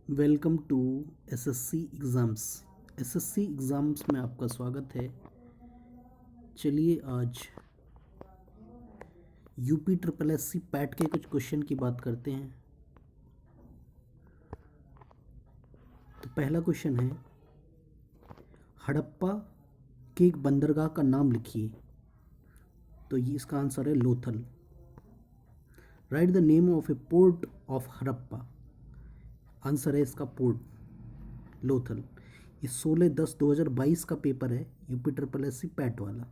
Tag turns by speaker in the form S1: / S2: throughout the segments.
S1: Welcome to SSC exams. SSC exams में आपका स्वागत है। चलिए आज यूपी ट्रिपल एससी पैट के कुछ क्वेश्चन की बात करते हैं। तो पहला क्वेश्चन है, हड़प्पा के एक बंदरगाह का नाम लिखिए। तो ये इसका आंसर है Lothal. Right the name of A port of Harappa. Answer है इसका पोर्ट लोथल। ये 16/10/2022 का पेपर है, यूपी ट्रिपल एससी पैट वाला।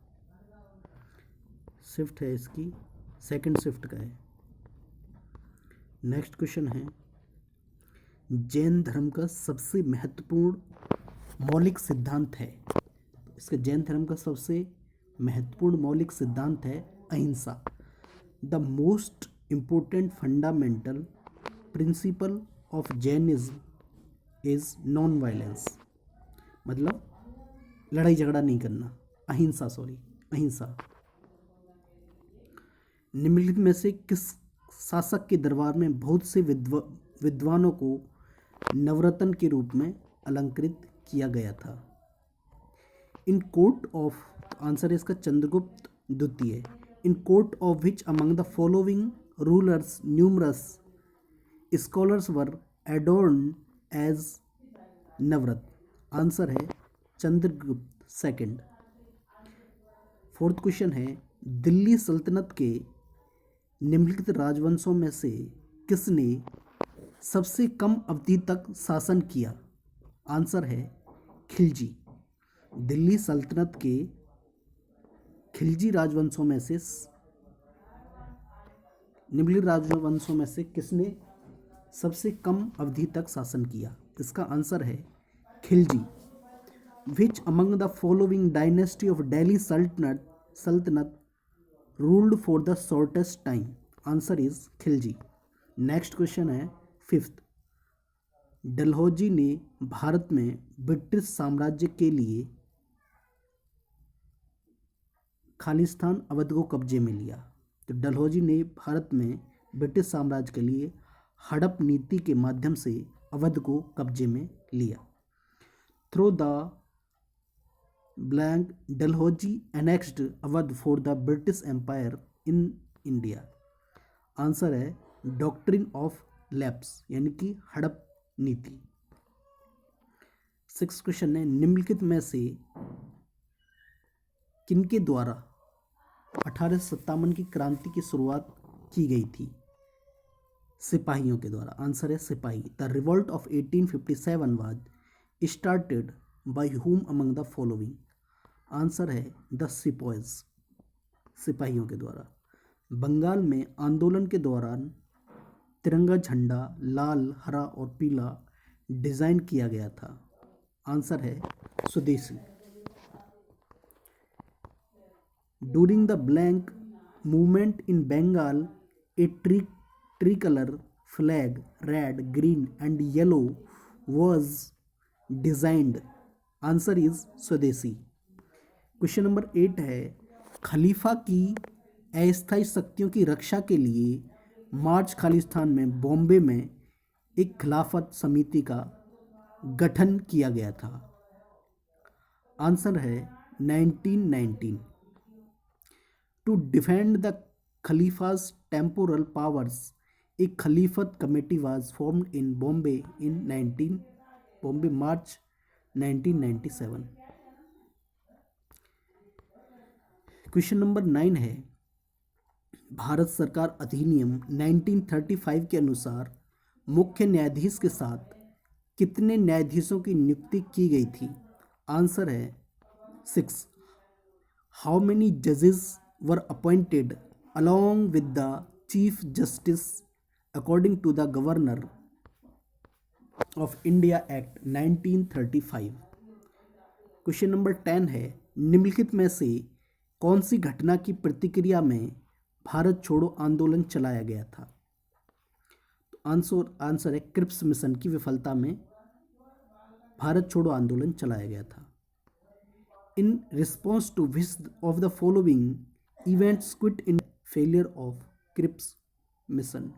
S1: शिफ्ट है इसकी, सेकंड शिफ्ट का है। नेक्स्ट क्वेश्चन है, जैन धर्म का सबसे महत्वपूर्ण मौलिक सिद्धांत है। इसका जैन धर्म का सबसे महत्वपूर्ण मौलिक सिद्धांत है अहिंसा। The most important fundamental principle of Jainism is non violence. मतलब लड़ाई झगड़ा नहीं करना, अहिंसा, अहिंसा। निम्नलिखित में से किस शासक के दरबार में बहुत से विद्वानों को नवरत्न के रूप में अलंकृत किया गया था? इन कोर्ट ऑफ, आंसर है इसका चंद्रगुप्त द्वितीय। In court of which among the following rulers numerous scholars were adorn as Navratna. Answer है चंद्रगुप्त सेकंड। फोर्थ क्वेश्चन है, दिल्ली सल्तनत के निम्नलिखित राजवंशों में से किसने सबसे कम अवधि तक शासन किया? आंसर है खिलजी। दिल्ली सल्तनत के खिलजी राजवंशों में से निम्नलिखित राजवंशों में से किसने सबसे कम अवधि तक शासन किया? इसका आंसर है Khilji. Which among the following dynasty of Delhi sultanate ruled for the shortest time? Answer is Khilji. Next question है फिफ्थ, डलहौजी ने भारत में ब्रिटिश साम्राज्य के लिए खालिस्तान अवध को कब्जे में लिया। तो डलहौजी ने भारत में ब्रिटिश साम्राज्य के लिए हड़प नीति के माध्यम से अवध को कब्जे में लिया। Through the blank Dalhousie annexed Awadh for the British empire in India. Answer है डॉक्ट्रिन ऑफ लैप्स, यानी कि हड़प नीति। सिक्स क्वेश्चन है, निम्नलिखित में से किनके द्वारा 1857 की क्रांति की शुरुआत की गई थी? सिपाहियों के द्वारा। आंसर है सिपाही। The revolt of 1857 was started by whom among the following? Answer है द सिपॉयज, सिपाहियों के द्वारा। बंगाल में आंदोलन के दौरान तिरंगा झंडा लाल, हरा और पीला डिजाइन किया गया था। आंसर है Swadeshi. During the blank movement in Bengal a tricolor flag red, green and yellow was designed. Answer is Swadeshi. Question number 8 है, खलीफा की अस्थायी शक्तियों की रक्षा के लिए मार्च खालिस्तान में बॉम्बे में एक खिलाफत समिति का गठन किया गया था। आंसर है 1919। To defend the khalifa's temporal powers a Khilafat committee was formed in Bombay in March 1997। Question number 9 है, भारत सरकार अधिनियम 1935 के अनुसार मुख्य न्यायाधीश के साथ कितने न्यायाधीशों की नियुक्ति की गई थी? आंसर है 6। हाउ मेनी जजेस वर appointed along with the Chief Justice according to the Governor of India Act 1935। Question number 10 है, निम्नलिखित में से कौन सी घटना की प्रतिक्रिया में भारत छोड़ो आंदोलन चलाया गया था? आंसर है क्रिप्स मिशन की विफलता में भारत छोड़ो आंदोलन चलाया गया था। In response to which of the following events quit in failure of Cripps mission?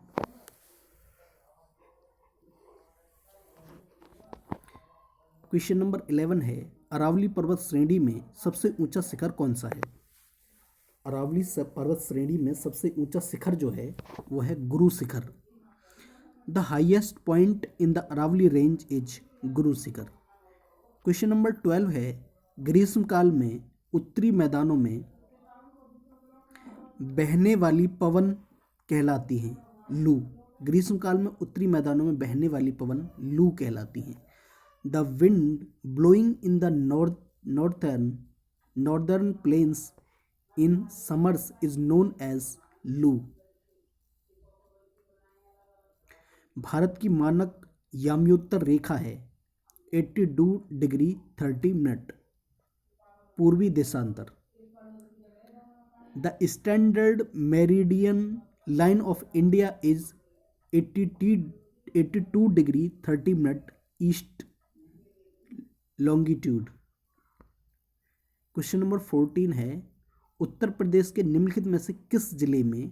S1: Question number 11 है, अरावली पर्वत श्रेणी में सबसे ऊंचा शिखर कौन सा है? अरावली पर्वत श्रेणी में सबसे ऊंचा शिखर जो है वो है Guru Shikhar. The highest point in the Aravalli range is Guru Shikhar. Question number 12 है, ग्रीष्म काल में उत्तरी मैदानों में बहने वाली पवन कहलाती हैं लू। ग्रीष्म काल में उत्तरी मैदानों में बहने वाली पवन लू कहलाती हैं। The wind blowing in the northern plains in summers is known as loo. Bharat की मानक याम्योत्तर रेखा है 82 डिग्री 30 मिनट पूर्वी देशांतर। The standard meridian line of India is 82 degree 30 minute east longitude. Question number 14 है, उत्तर प्रदेश के निम्नलिखित में से किस जिले में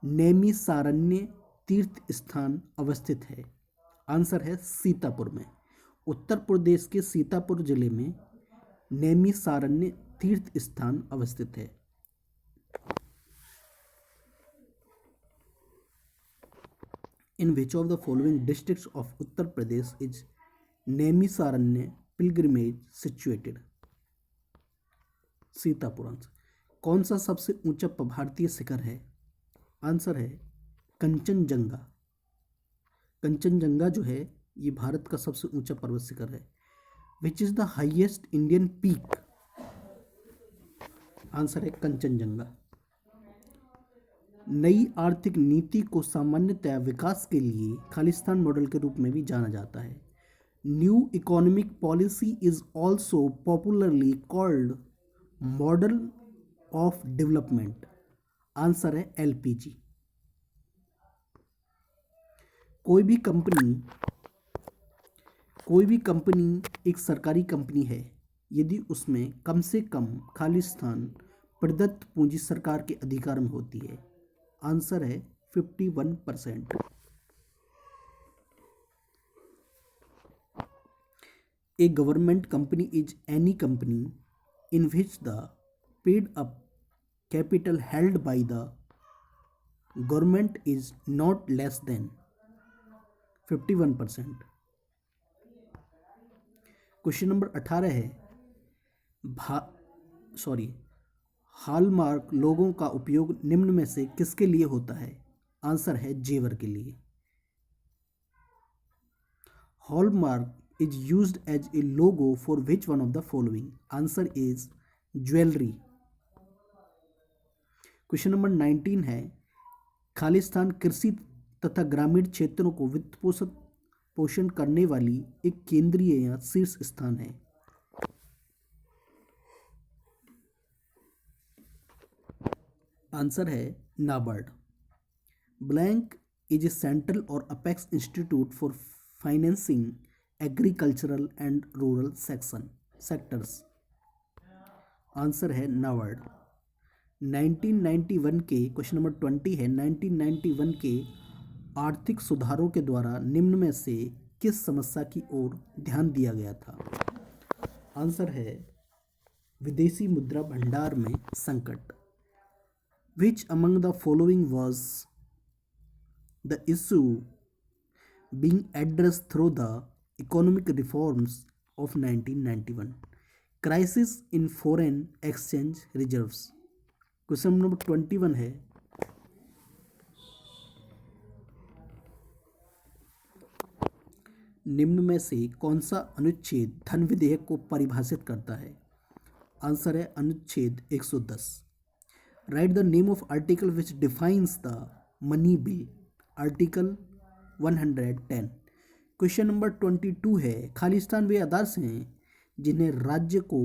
S1: नैमिषारण्य तीर्थ स्थान अवस्थित है? आंसर है सीतापुर में। उत्तर प्रदेश के सीतापुर जिले में नैमिषारण्य तीर्थ स्थान अवस्थित है। In which of the following districts of Uttar Pradesh is Naimisaranya pilgrimage situated? Sitapur answer. कौन सा सबसे ऊंचा भारतीय शिखर है? आंसर है कंचनजंगा। कंचनजंगा जो है ये भारत का सबसे ऊंचा पर्वत शिखर है। Which is the highest Indian peak? Answer है कंचनजंगा। नई आर्थिक नीति को सामान्यतया विकास के लिए खालिस्तान मॉडल के रूप में भी जाना जाता है। New economic policy is also popularly called model of development. Answer है एलपीजी। कोई भी कंपनी एक सरकारी कंपनी है यदि उसमें कम से कम खालिस्तान प्रदत्त पूंजी सरकार के अधिकार में होती है। आंसर है 51%। A government company is any company in which the paid up capital held by the government is not less than 51%। Question number 18 है, हॉलमार्क लोगों का उपयोग निम्न में से किसके लिए होता है? आंसर है जेवर के लिए। Hallmark is used as a logo for which one of the following? Answer is jewellery. Question number 19 है, खालिस्तान कृषि तथा ग्रामीण क्षेत्रों को वित्त पोषण करने वाली एक केंद्रीय या शीर्ष स्थान है। आंसर है NABARD. Blank is a central और apex institute for financing agricultural and rural sectors. Answer है नाबार्ड। 1991 के क्वेश्चन नंबर 20 है, 1991 के आर्थिक सुधारों के द्वारा निम्न में से किस समस्या की ओर ध्यान दिया गया था? आंसर है विदेशी मुद्रा भंडार में संकट। Which among the following was the issue being addressed through the economic reforms of 1991? Crisis in foreign exchange reserves. Question number 21 है, निम्न में से कौन सा अनुच्छेद धन विधेयक को परिभाषित करता है? आंसर है अनुच्छेद 110। Write the name of article which defines the money bill. Article 110. Question number 22 है, खालिस्तान वे आदर्श हैं जिन्हें राज्य को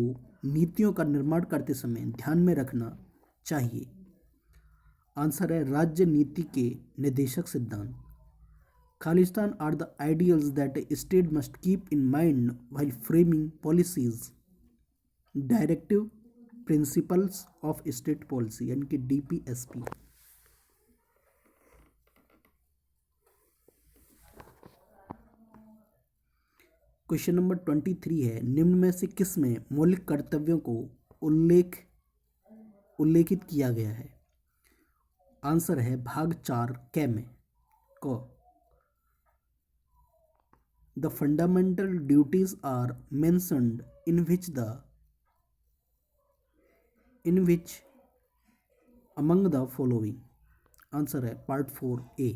S1: नीतियों का निर्माण करते समय ध्यान में रखना चाहिए। आंसर है राज्य नीति के निर्देशक सिद्धांत। Khalistan are the ideals that a state must keep in mind while framing policies. Directive principles of state policy यानी कि डीपीएसपी। क्वेश्चन नंबर 23 है, निम्न में से किस में मौलिक कर्तव्यों को उल्लेखित किया गया है? आंसर है भाग 4 क में। क, the fundamental duties are mentioned in which among the following. Answer है पार्ट 4 ए।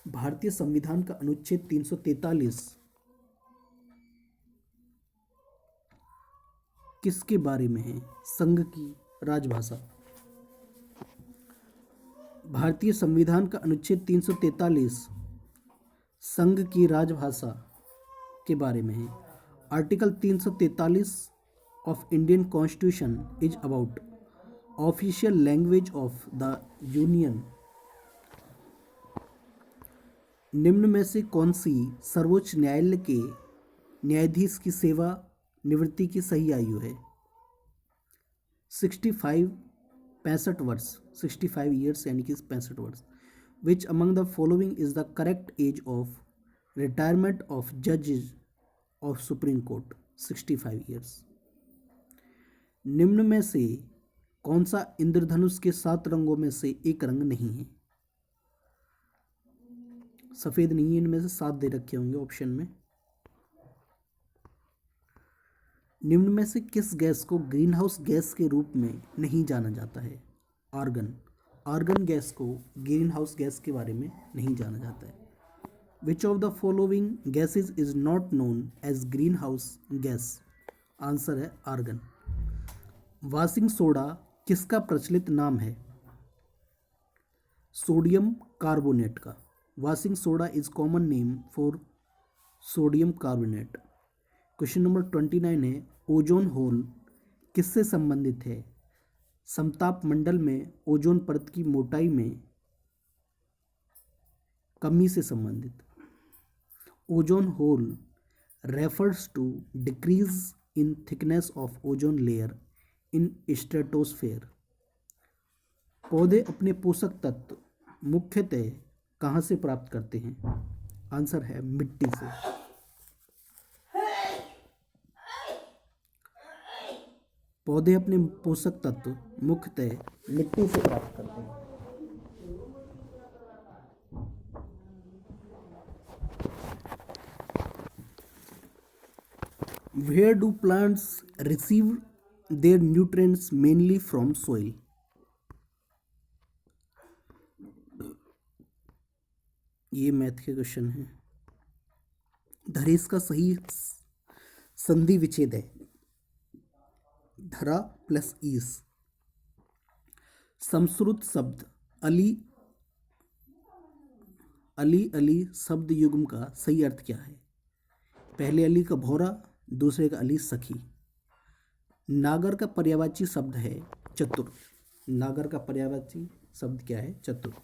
S1: भारतीय संविधान का अनुच्छेद 343 किसके बारे में है? संघ की राजभाषा। भारतीय संविधान का अनुच्छेद 343 संघ की राजभाषा के बारे में है। Article 343 of Indian constitution is about official language of the union. निम्न में से कौन सी सर्वोच्च न्यायालय के न्यायाधीश की सेवा निवृत्ति की सही आयु है? 65 वर्ष, 65 ईयर्स यानी कि 65 वर्ष। Which among the following is the correct age of retirement of जजेज ऑफ सुप्रीम कोर्ट? 65 ईयर्स। निम्न में से कौन सा इंद्रधनुष के 7 रंगों में से एक रंग नहीं है? सफेद नहीं है, इनमें से 7 दे रखे होंगे ऑप्शन में। निम्न में से किस गैस को ग्रीन हाउस गैस के रूप में नहीं जाना जाता है? आर्गन। आर्गन गैस को ग्रीन हाउस गैस के बारे में नहीं जाना जाता है। Which of the following gases is not known as green house gas? Answer है आर्गन। वाशिंग सोडा किसका प्रचलित नाम है? सोडियम कार्बोनेट का। Washing soda is common name for sodium carbonate. Question number 29 है, ओजोन होल किससे संबंधित है? समताप मंडल में ओजोन परत की मोटाई में कमी से संबंधित। Ozone hole refers to decrease in thickness of ozone layer in stratosphere. पौधे अपने पोषक तत्व मुख्यतः कहाँ से प्राप्त करते हैं? आंसर है मिट्टी से। पौधे अपने पोषक तत्व मुख्यतः मिट्टी से प्राप्त करते हैं। Where do plants receive their nutrients mainly from soil? ये मैथ के क्वेश्चन है। धरेश का सही संधि विच्छेद है धरा प्लस ईस। संस्कृत शब्द अली अली शब्द युग्म का सही अर्थ क्या है? पहले अली का भौरा, दूसरे का अली सखी। नागर का पर्यायवाची शब्द है चतुर। नागर का पर्यायवाची शब्द क्या है? चतुर।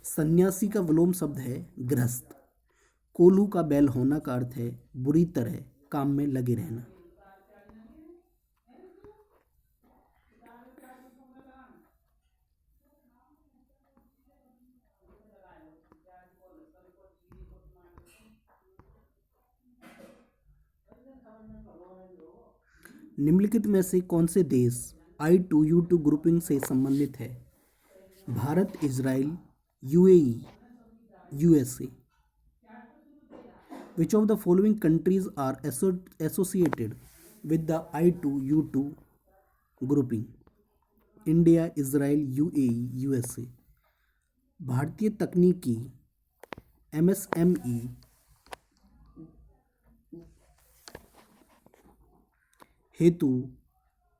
S1: सन्यासी का विलोम शब्द है गृहस्थ। कोल्हू का बैल होना का अर्थ है बुरी तरह काम में लगे रहना। निम्नलिखित में से कौन से देश I2U2 ग्रुपिंग से संबंधित है? Bharat, Israel, UAE, USA. Which of the following countries are associated with the I2U2 grouping? India, Israel, UAE, USA. भारतीय तकनीकी MSME हेतु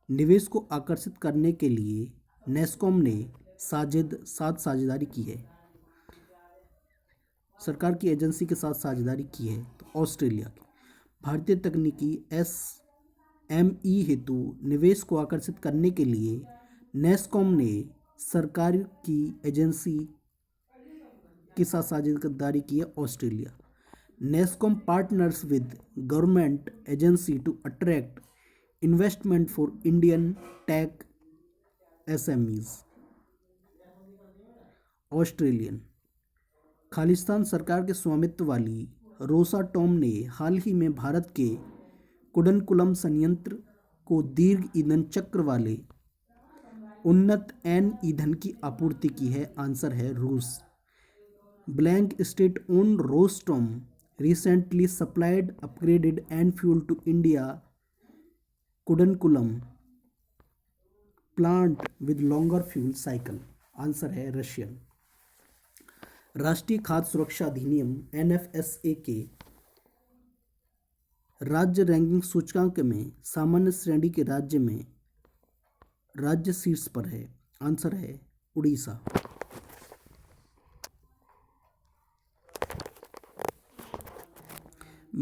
S1: निवेश को आकर्षित करने के लिए नेस्कॉम ने साथ साझेदारी की है। सरकार की एजेंसी के साथ साझेदारी की है तो ऑस्ट्रेलिया की। भारतीय तकनीकी SME हेतु निवेश को आकर्षित करने के लिए नेस्कॉम ने सरकार की एजेंसी के साथ साझेदारी की है Australia. NASSCOM partners with government agency to attract investment for Indian tech SMEs। Australian. Khalistan सरकार के स्वामित्व वाली रोसाटॉम ने हाल ही में भारत के कुडनकुलम संयंत्र को दीर्घ ईंधन चक्र वाले उन्नत एन ईंधन की आपूर्ति की है? आंसर है रूस। Blank state own Rosatom recently supplied upgraded and fuel to India Kudankulam plant with longer fuel cycle। Answer है रशियन। राष्ट्रीय खाद्य सुरक्षा अधिनियम एनएफएसए के राज्य रैंकिंग सूचकांक में सामान्य श्रेणी के राज्य में राज्य शीर्ष पर है। आंसर है Orissa.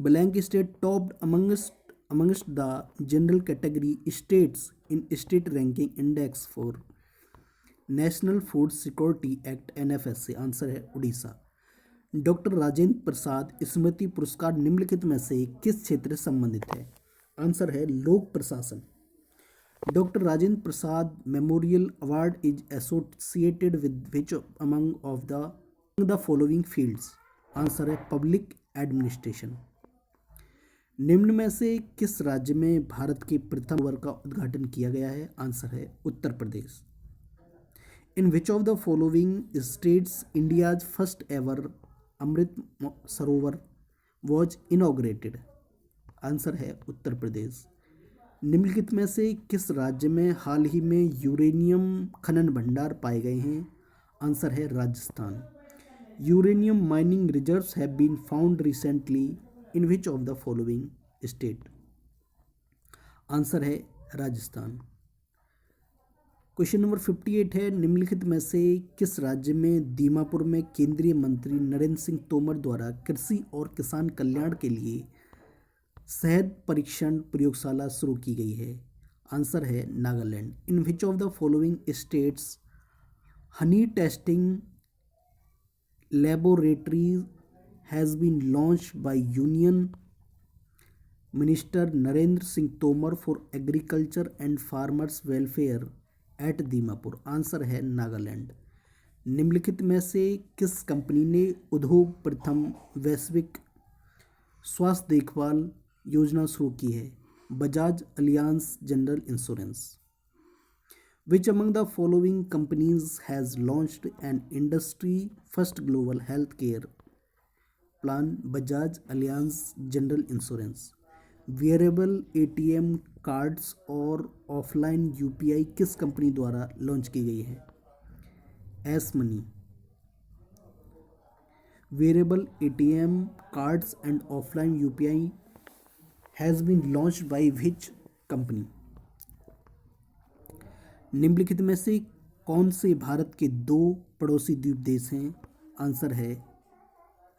S1: Blank state topped amongst the general category states in state ranking index for National Food Security Act NFSA। Answer है उड़ीसा। डॉक्टर राजेंद्र प्रसाद स्मृति पुरस्कार निम्नलिखित में से किस क्षेत्र से संबंधित है? आंसर है लोक प्रशासन। Doctor Rajendra Prasad memorial award is associated with which among of the following fields? Answer है पब्लिक एडमिनिस्ट्रेशन। निम्न में से किस राज्य में भारत के प्रथम ओवर का उद्घाटन किया गया है? आंसर है Uttar Pradesh. In which of the following states India's first ever Amrit Sarovar was inaugurated? Answer है उत्तर प्रदेश। निम्नलिखित में से किस राज्य में हाल ही में यूरेनियम खनन भंडार पाए गए हैं? आंसर है Rajasthan. Uranium mining reserves have been found recently in which of the following state? Answer है राजस्थान। क्वेश्चन नंबर 58 है, निम्नलिखित में से किस राज्य में दीमापुर में केंद्रीय मंत्री नरेंद्र सिंह तोमर द्वारा कृषि और किसान कल्याण के लिए शहद परीक्षण प्रयोगशाला शुरू की गई है? आंसर है Nagaland. In which of the following states honey testing laboratory has been launched by Union Minister Narendra Singh Tomar for Agriculture and Farmers Welfare at Dimapur? Answer है नागालैंड। निम्नलिखित में से किस कंपनी ने उद्योग प्रथम वैश्विक स्वास्थ्य देखभाल योजना शुरू की है? Bajaj Allianz general insurance. Which among the following companies has launched an industry first global healthcare plan? Bajaj Allianz general insurance. Wearable ATM cards और ऑफलाइन यूपीआई किस कंपनी द्वारा लॉन्च की गई है? Ace money. Wearable ATM cards and offline UPI has been launched by which company? निम्नलिखित में से कौन से भारत के दो पड़ोसी द्वीप देश हैं? आंसर है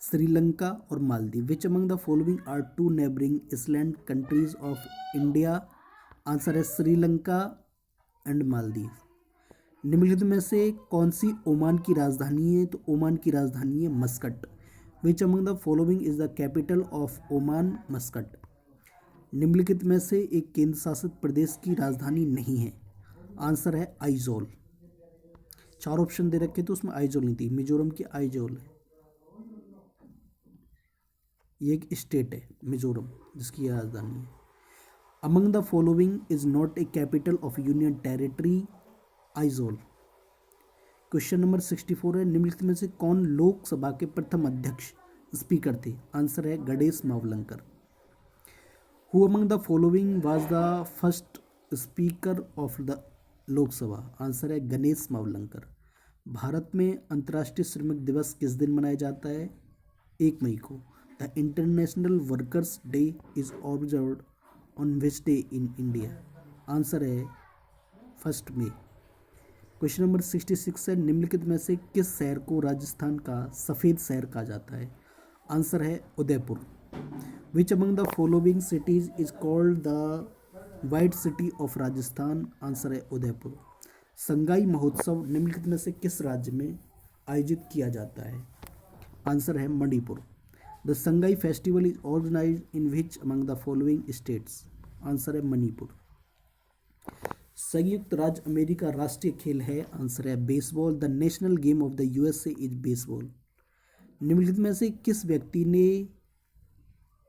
S1: श्रीलंका और Maldives. Which among the following are two neighbouring island countries of India? Answer है श्रीलंका एंड मालदीव। निम्नलिखित में से कौन सी ओमान की राजधानी है? तो ओमान की राजधानी है Muscat. Which among the following is the capital of Oman? Muscat. निम्नलिखित में से एक केंद्र शासित प्रदेश की राजधानी नहीं है? आंसर है आइजोल। चार ऑप्शन दे रखे तो उसमें आइजोल नहीं थी, मिजोरम की आइजोल है। ये एक स्टेट है मिजोरम जिसकी राजधानी है। Among the following is not a capital of union territory? Aizawl. Question number 64 है, निम्नलिखित में से कौन लोकसभा के प्रथम अध्यक्ष स्पीकर थे? आंसर है Ganesh Mavalankar. Who among the following was the first speaker of the Lok Sabha? Answer है गणेश मावलंकर। भारत में अंतर्राष्ट्रीय श्रमिक दिवस किस दिन मनाया जाता है? 1 मई को। The international workers day is observed on which day in India? Answer है 1 मई। क्वेश्चन नंबर 66 है, निम्नलिखित में से किस शहर को राजस्थान का सफ़ेद शहर कहा जाता है? आंसर है उदयपुर। विच among the following cities is called the white city of Rajasthan? Answer है उदयपुर। संगाई महोत्सव निम्नलिखित में से किस राज्य में आयोजित किया जाता है? आंसर है Manipur. The Sangai festival is organized in which among the following states? Answer है मणिपुर। संयुक्त राज्य अमेरिका राष्ट्रीय खेल है? आंसर है baseball. The national game of the USA is baseball. निम्नलिखित में से किस व्यक्ति ने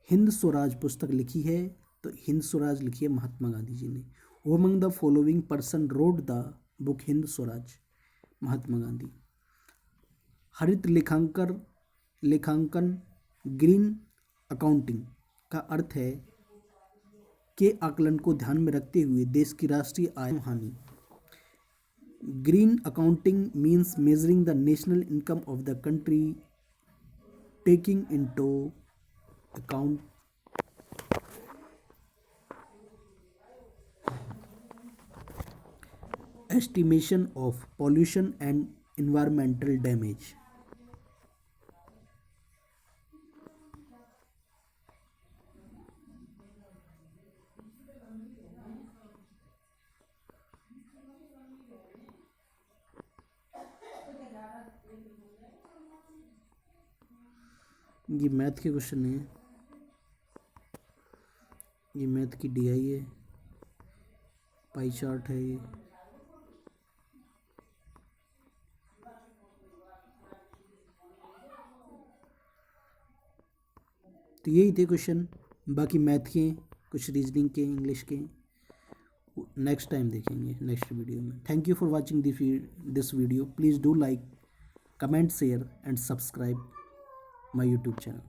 S1: हिंद स्वराज पुस्तक लिखी है? तो हिंद स्वराज लिखी है महात्मा गांधी जी ने। Who among the following person wrote the book Hind Swaraj? Mahatma Gandhi. हरित लेखांकन ग्रीन अकाउंटिंग का अर्थ है के आकलन को ध्यान में रखते हुए देश की राष्ट्रीय आय हानि। Green accounting means measuring the national income of the country taking into account estimation of pollution and environmental damage। ये मैथ के क्वेश्चन है, ये मैथ की डीआई है, पाई चार्ट है ये। तो यही थे क्वेश्चन, बाकी मैथ के कुछ रीजनिंग के इंग्लिश के नेक्स्ट टाइम देखेंगे नेक्स्ट वीडियो में। Thank you for watching this video. Please do like, comment, share and subscribe my YouTube channel.